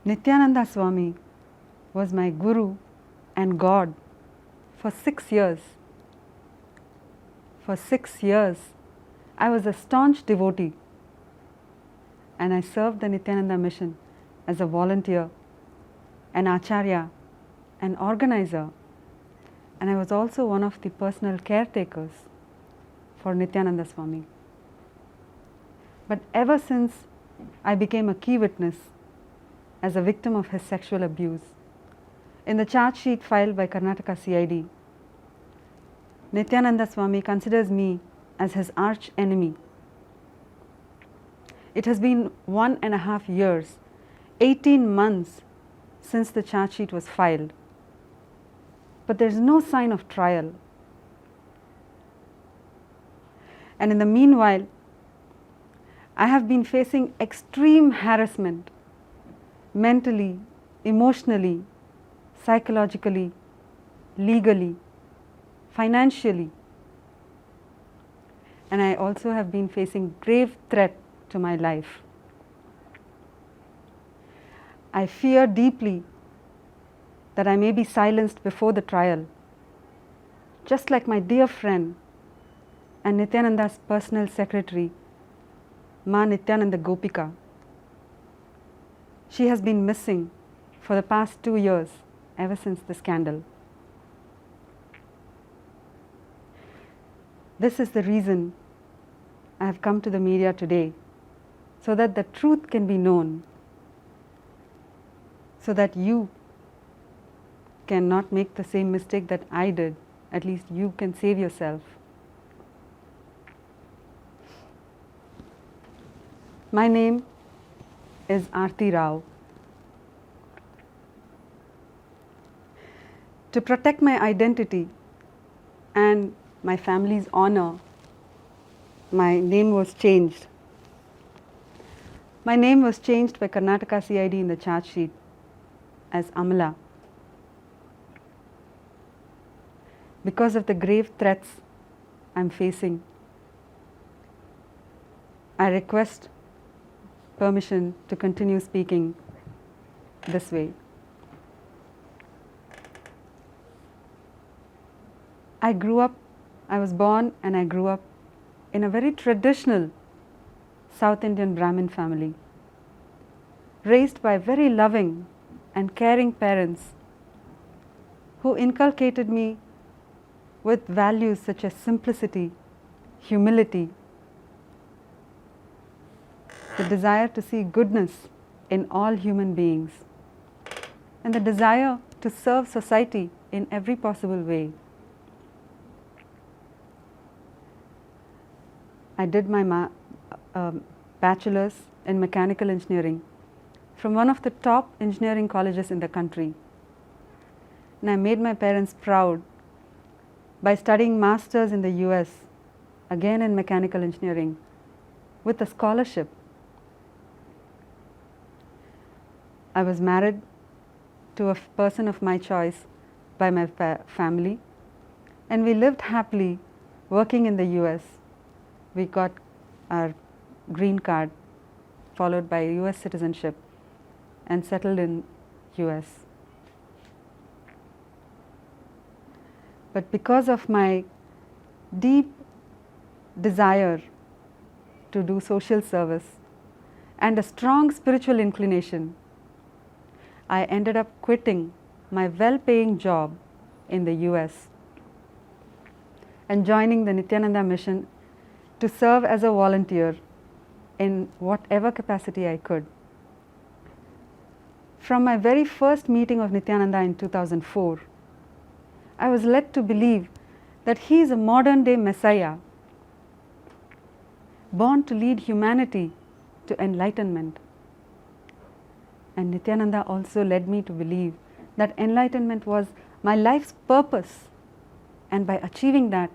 Nityananda Swami was my Guru and God for 6 years. For 6 years, I was a staunch devotee, and I served the Nityananda mission as a volunteer, an acharya, an organizer, and I was also one of the personal caretakers for Nityananda Swami. But ever since I became a key witness as a victim of his sexual abuse, in the charge sheet filed by Karnataka CID, Nityananda Swami considers me as his arch enemy. It has been 1.5 years, 18 months since the charge sheet was filed, but there is no sign of trial. And in the meanwhile, I have been facing extreme harassment, mentally, emotionally, psychologically, legally, financially. And I also have been facing grave threat to my life. I fear deeply that I may be silenced before the trial, just like my dear friend and Nityananda's personal secretary, Ma Nityananda Gopika. She has been missing for the past 2 years, ever since the scandal. This is the reason I have come to the media today, so that the truth can be known, so that you cannot make the same mistake that I did. At least you can save yourself. My name is Aarthi Rao. To protect my identity and my family's honor, my name was changed. My name was changed by Karnataka CID in the charge sheet as Amala. Because of the grave threats I am facing, I request permission to continue speaking this way. I was born and I grew up in a very traditional South Indian Brahmin family, raised by very loving and caring parents who inculcated me with values such as simplicity, humility, the desire to see goodness in all human beings, and the desire to serve society in every possible way. I did my bachelor's in mechanical engineering from one of the top engineering colleges in the country. And I made my parents proud by studying masters in the US, again in mechanical engineering, with a scholarship. I was married to a person of my choice by my family, and we lived happily working in the US. We got our green card, followed by US citizenship, and settled in US. But because of my deep desire to do social service and a strong spiritual inclination, I ended up quitting my well-paying job in the US and joining the Nityananda mission to serve as a volunteer in whatever capacity I could. From my very first meeting of Nityananda in 2004, I was led to believe that he is a modern day Messiah, born to lead humanity to enlightenment. And Nityananda also led me to believe that enlightenment was my life's purpose, and by achieving that,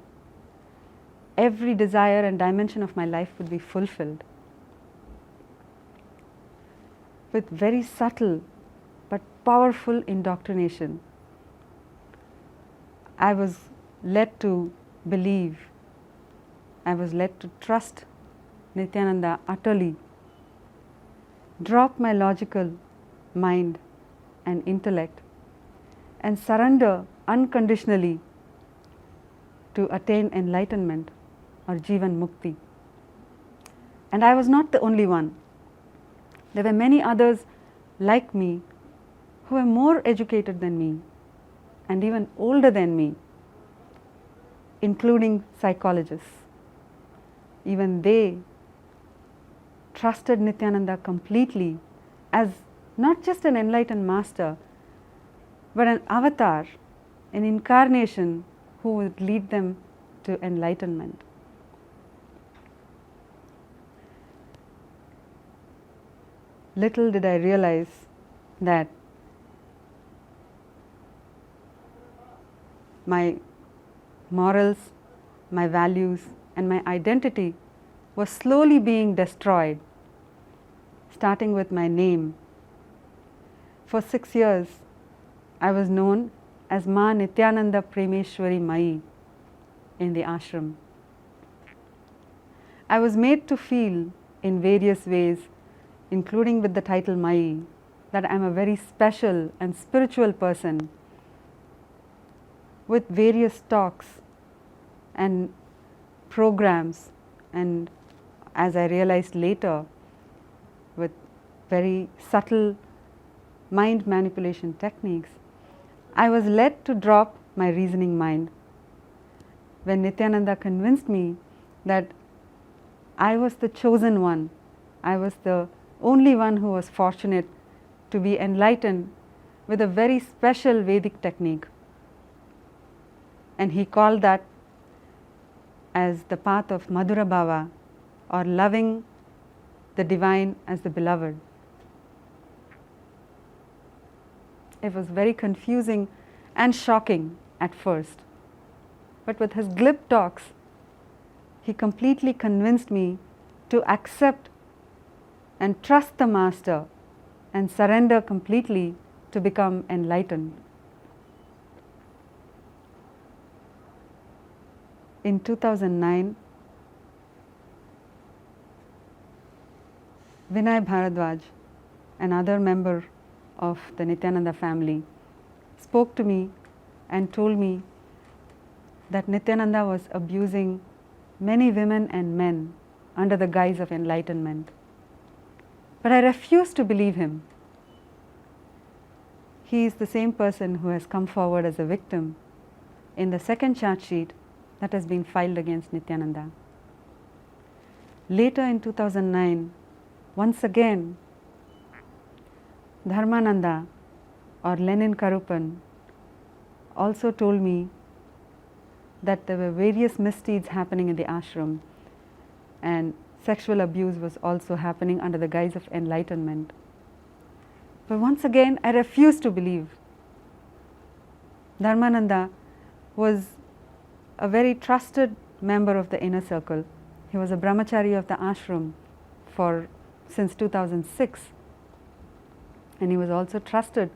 every desire and dimension of my life would be fulfilled. With very subtle but powerful indoctrination, I was led to believe, I was led to trust Nityananda utterly, drop my logical mind, and intellect, and surrender unconditionally to attain enlightenment or Jivan Mukti. And I was not the only one. There were many others like me who were more educated than me and even older than me, including psychologists. Even they trusted Nityananda completely as not just an enlightened master, but an avatar, an incarnation who would lead them to enlightenment. Little did I realize that my morals, my values, and my identity was slowly being destroyed, starting with my name. For 6 years, I was known as Ma Nityananda Premeshwari Mai in the ashram. I was made to feel in various ways, including with the title Mai, that I am a very special and spiritual person with various talks and programs, and as I realized later, with very subtle mind manipulation techniques, I was led to drop my reasoning mind. When Nityananda convinced me that I was the chosen one, I was the only one who was fortunate to be enlightened with a very special Vedic technique. And he called that as the path of Madhura Bhava, or loving the divine as the beloved. It was very confusing and shocking at first. But with his glib talks, he completely convinced me to accept and trust the Master and surrender completely to become enlightened. In 2009, Vinay Bharadwaj, another member of the Nityananda family, spoke to me and told me that Nityananda was abusing many women and men under the guise of enlightenment. But I refused to believe him. He is the same person who has come forward as a victim in the second charge sheet that has been filed against Nityananda. Later in 2009, once again, Dharmananda or Lenin Karupan also told me that there were various misdeeds happening in the ashram and sexual abuse was also happening under the guise of enlightenment. But once again, I refused to believe. Dharmananda was a very trusted member of the inner circle. He was a brahmachari of the ashram since 2006. And he was also trusted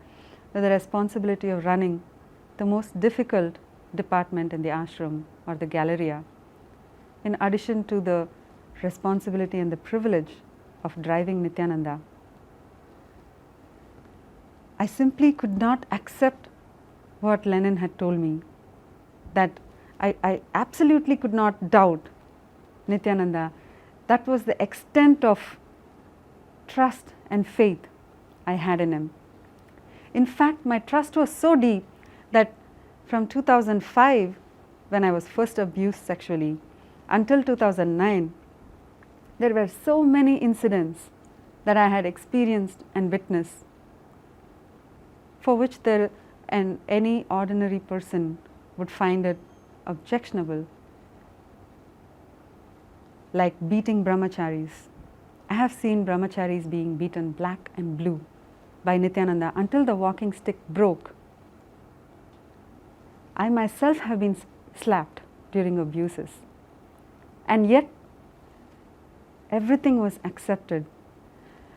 with the responsibility of running the most difficult department in the ashram, or the Galleria, in addition to the responsibility and the privilege of driving Nityananda. I simply could not accept what Lenin had told me, that I absolutely could not doubt Nityananda. That was the extent of trust and faith I had in him. In fact, my trust was so deep that from 2005, when I was first abused sexually, until 2009, there were so many incidents that I had experienced and witnessed, for which any ordinary person would find it objectionable, like beating brahmacharis. I have seen brahmacharis being beaten black and blue by Nityananda until the walking stick broke. I myself have been slapped during abuses, and yet everything was accepted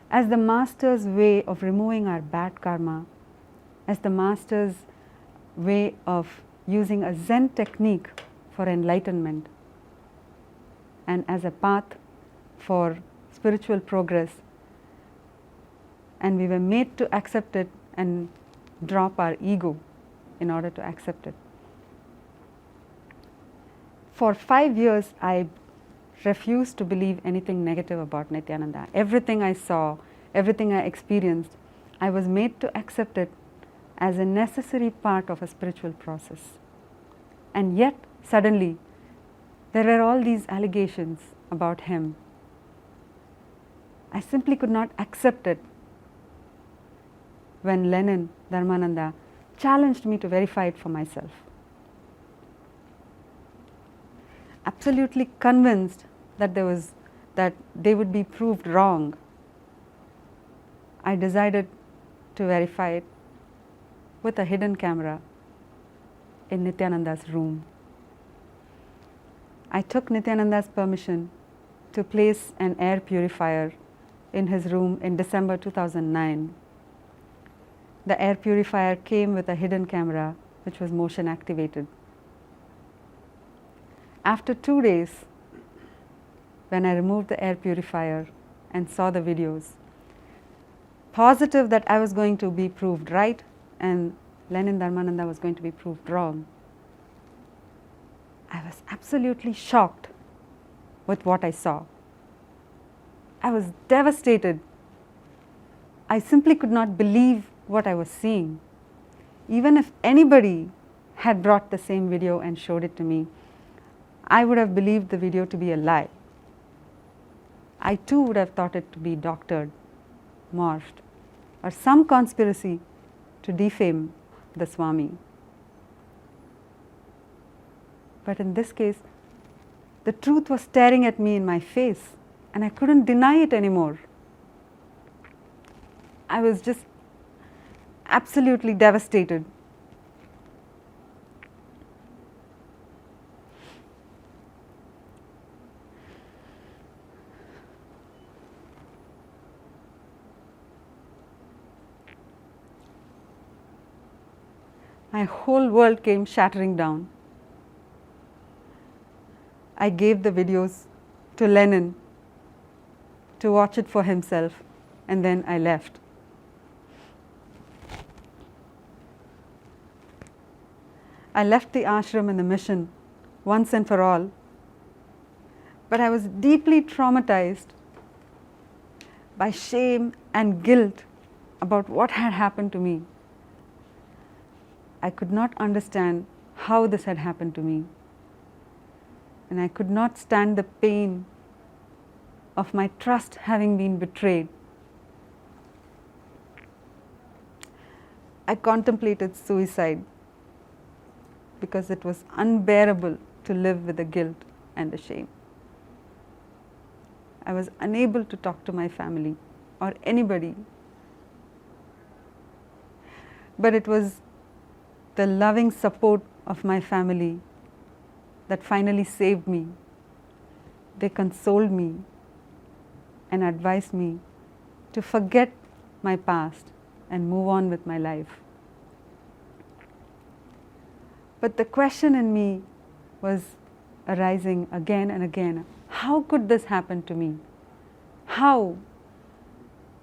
as the Master's way of removing our bad karma, as the Master's way of using a Zen technique for enlightenment, and as a path for spiritual progress and we were made to accept it and drop our ego in order to accept it. For 5 years, I refused to believe anything negative about Nityananda. Everything I saw, everything I experienced, I was made to accept it as a necessary part of a spiritual process. And yet, suddenly, there were all these allegations about him. I simply could not accept it when Lenin, Dharmananda, challenged me to verify it for myself. Absolutely convinced that they would be proved wrong, I decided to verify it with a hidden camera in Nityananda's room. I took Nityananda's permission to place an air purifier in his room in December 2009. The air purifier came with a hidden camera which was motion activated. After 2 days, when I removed the air purifier and saw the videos, positive that I was going to be proved right and Lenin Dharmananda was going to be proved wrong, I was absolutely shocked with what I saw. I was devastated. I simply could not believe what I was seeing. Even if anybody had brought the same video and showed it to me, I would have believed the video to be a lie. I too would have thought it to be doctored, morphed, or some conspiracy to defame the Swami. But in this case, the truth was staring at me in my face, and I couldn't deny it anymore. I was just absolutely devastated. My whole world came shattering down. I gave the videos to Lenin to watch it for himself, and then I left. I left the ashram and the mission once and for all, but I was deeply traumatized by shame and guilt about what had happened to me. I could not understand how this had happened to me, and I could not stand the pain of my trust having been betrayed. I contemplated suicide because it was unbearable to live with the guilt and the shame. I was unable to talk to my family or anybody. But it was the loving support of my family that finally saved me. They consoled me and advised me to forget my past and move on with my life. But the question in me was arising again and again. How could this happen to me? How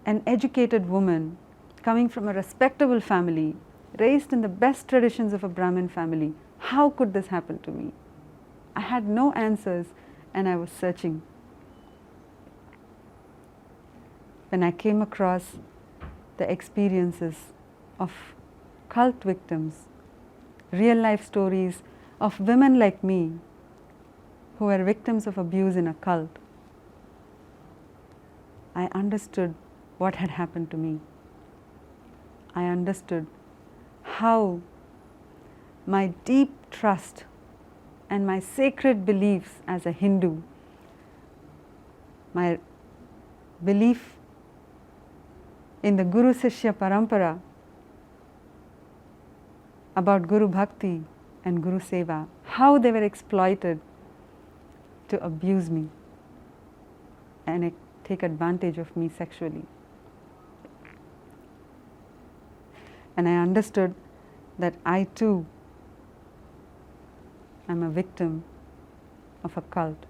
an educated woman coming from a respectable family, raised in the best traditions of a Brahmin family, how could this happen to me? I had no answers and I was searching. When I came across the experiences of cult victims, real life stories of women like me who were victims of abuse in a cult, I understood what had happened to me. I understood how my deep trust and my sacred beliefs as a Hindu, my belief in the Guru Sishya Parampara, about Guru Bhakti and Guru Seva, how they were exploited to abuse me and take advantage of me sexually. And I understood that I too am a victim of a cult.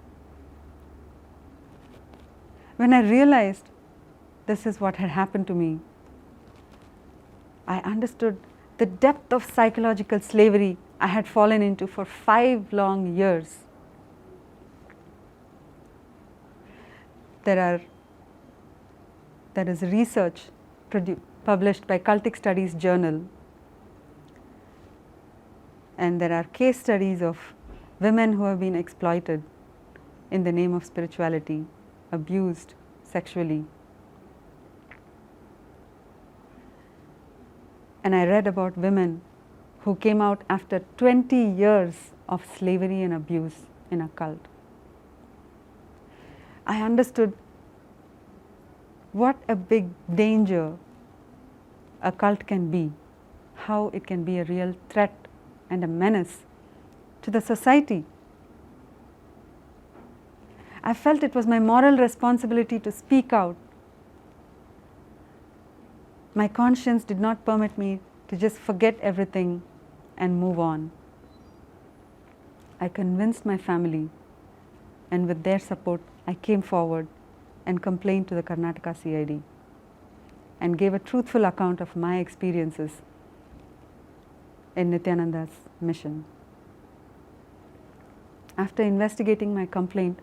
When I realized this is what had happened to me, I understood the depth of psychological slavery I had fallen into for 5 long years. There is research published by Cultic Studies Journal, and there are case studies of women who have been exploited in the name of spirituality, abused sexually. And I read about women who came out after 20 years of slavery and abuse in a cult. I understood what a big danger a cult can be, how it can be a real threat and a menace to the society. I felt it was my moral responsibility to speak out. My conscience did not permit me to just forget everything and move on. I convinced my family, and with their support, I came forward and complained to the Karnataka CID and gave a truthful account of my experiences in Nityananda's mission. After investigating my complaint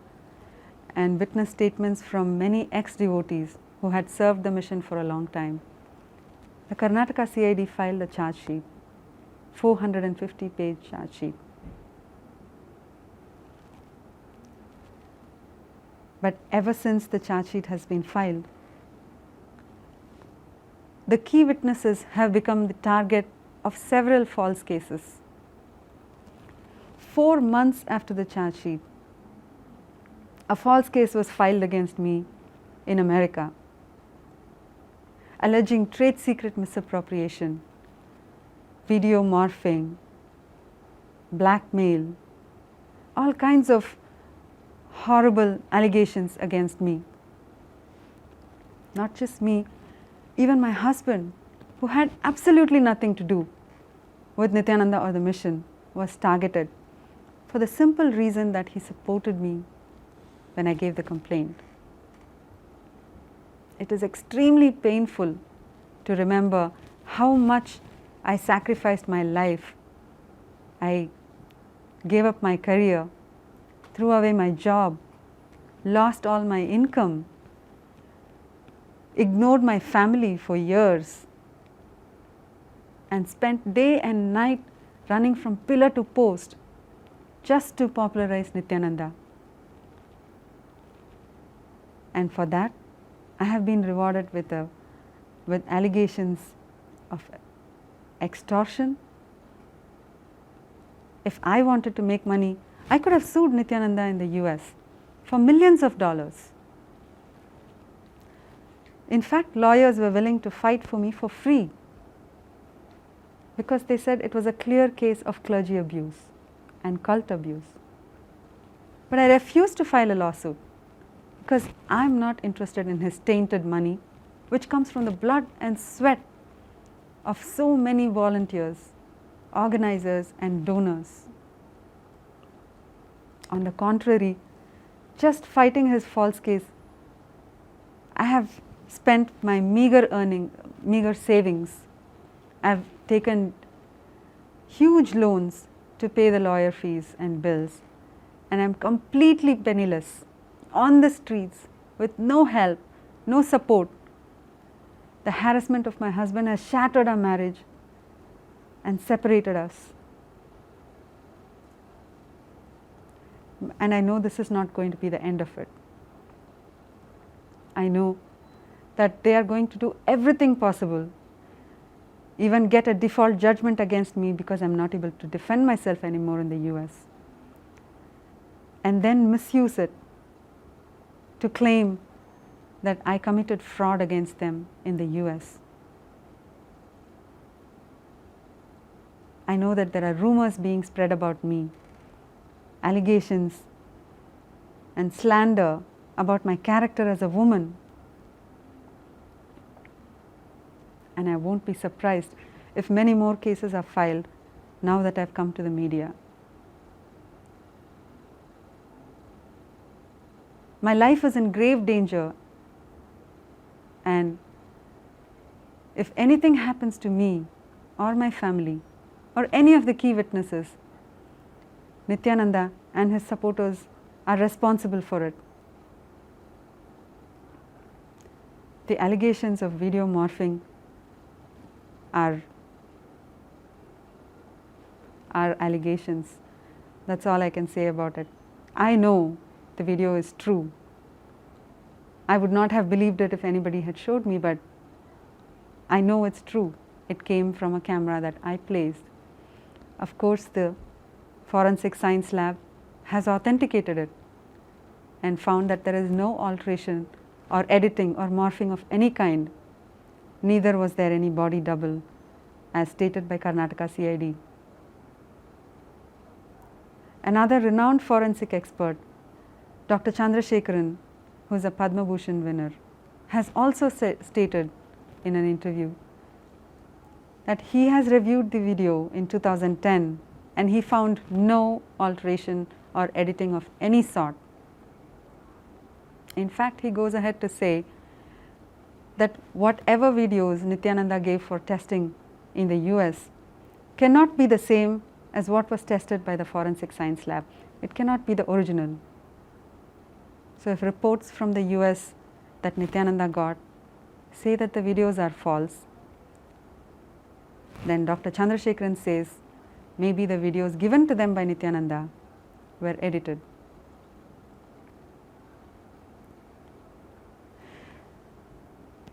and witness statements from many ex-devotees who had served the mission for a long time, the Karnataka CID filed a charge sheet, 450-page charge sheet. But ever since the charge sheet has been filed, the key witnesses have become the target of several false cases. 4 months after the charge sheet, a false case was filed against me in America, alleging trade secret misappropriation, video morphing, blackmail, all kinds of horrible allegations against me. Not just me, even my husband, who had absolutely nothing to do with Nityananda or the mission, was targeted for the simple reason that he supported me when I gave the complaint. It is extremely painful to remember how much I sacrificed my life. I gave up my career, threw away my job, lost all my income, ignored my family for years, and spent day and night running from pillar to post just to popularize Nityananda. And for that, I have been rewarded with allegations of extortion. If I wanted to make money, I could have sued Nityananda in the US for millions of dollars. In fact, lawyers were willing to fight for me for free because they said it was a clear case of clergy abuse and cult abuse. But I refused to file a lawsuit because I'm not interested in his tainted money, which comes from the blood and sweat of so many volunteers, organizers, and donors. On the contrary, just fighting his false case, I have spent my meager savings. I've taken huge loans to pay the lawyer fees and bills, and I'm completely penniless, on the streets, with no help, no support. The harassment of my husband has shattered our marriage and separated us. And I know this is not going to be the end of it. I know that they are going to do everything possible, even get a default judgment against me because I'm not able to defend myself anymore in the US, and then misuse it to claim that I committed fraud against them in the US. I know that there are rumors being spread about me, allegations and slander about my character as a woman. And I won't be surprised if many more cases are filed now that I've come to the media. My life is in grave danger, and If anything happens to me or my family or any of the key witnesses, Nityananda and his supporters are responsible for it. The allegations of video morphing are allegations. That's all I can say about it. I know the video is true. I would not have believed it if anybody had showed me, but I know it's true. It came from a camera that I placed. Of course, the Forensic Science Lab has authenticated it and found that there is no alteration or editing or morphing of any kind. Neither was there any body double, as stated by Karnataka CID. Another renowned forensic expert, Dr. Chandrasekharan, who is a Padma Bhushan winner, has also stated in an interview that he has reviewed the video in 2010 and he found no alteration or editing of any sort. In fact, he goes ahead to say that whatever videos Nityananda gave for testing in the US cannot be the same as what was tested by the Forensic Science Lab. It cannot be the original. So if reports from the US that Nityananda got say that the videos are false, then Dr. Chandrasekharan says maybe the videos given to them by Nityananda were edited.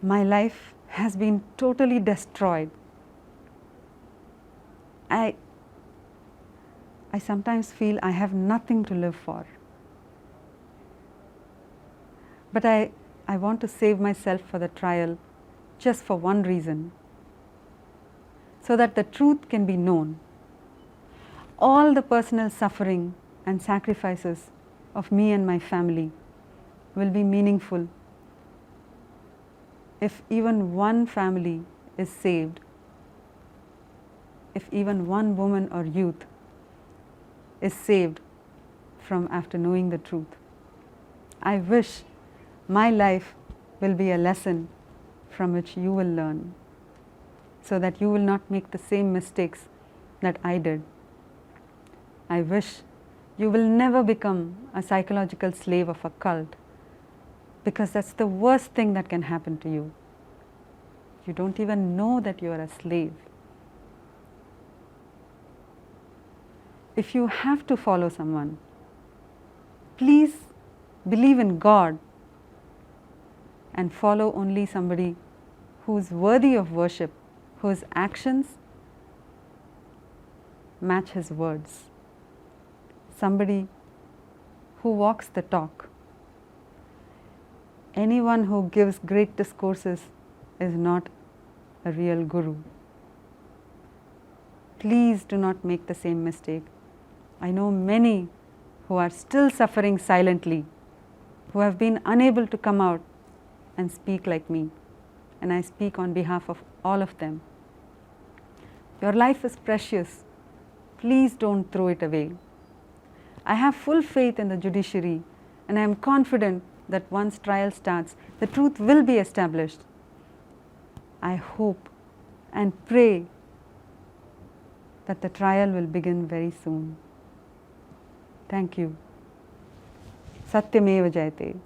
My life has been totally destroyed. I sometimes feel I have nothing to live for. But I want to save myself for the trial just for one reason, so that the truth can be known. All the personal suffering and sacrifices of me and my family will be meaningful if even one family is saved, if even one woman or youth is saved from after knowing the truth. I wish my life will be a lesson from which you will learn, so that you will not make the same mistakes that I did. I wish you will never become a psychological slave of a cult, because that's the worst thing that can happen to you. You don't even know that you are a slave. If you have to follow someone, please believe in God and follow only somebody who is worthy of worship, whose actions match his words, somebody who walks the talk. Anyone who gives great discourses is not a real guru. Please do not make the same mistake. I know many who are still suffering silently, who have been unable to come out and speak like me, and I speak on behalf of all of them. Your life is precious. Please don't throw it away. I have full faith in the judiciary, and I am confident that once trial starts, the truth will be established. I hope and pray that the trial will begin very soon. Thank you. Satyameva Jayate.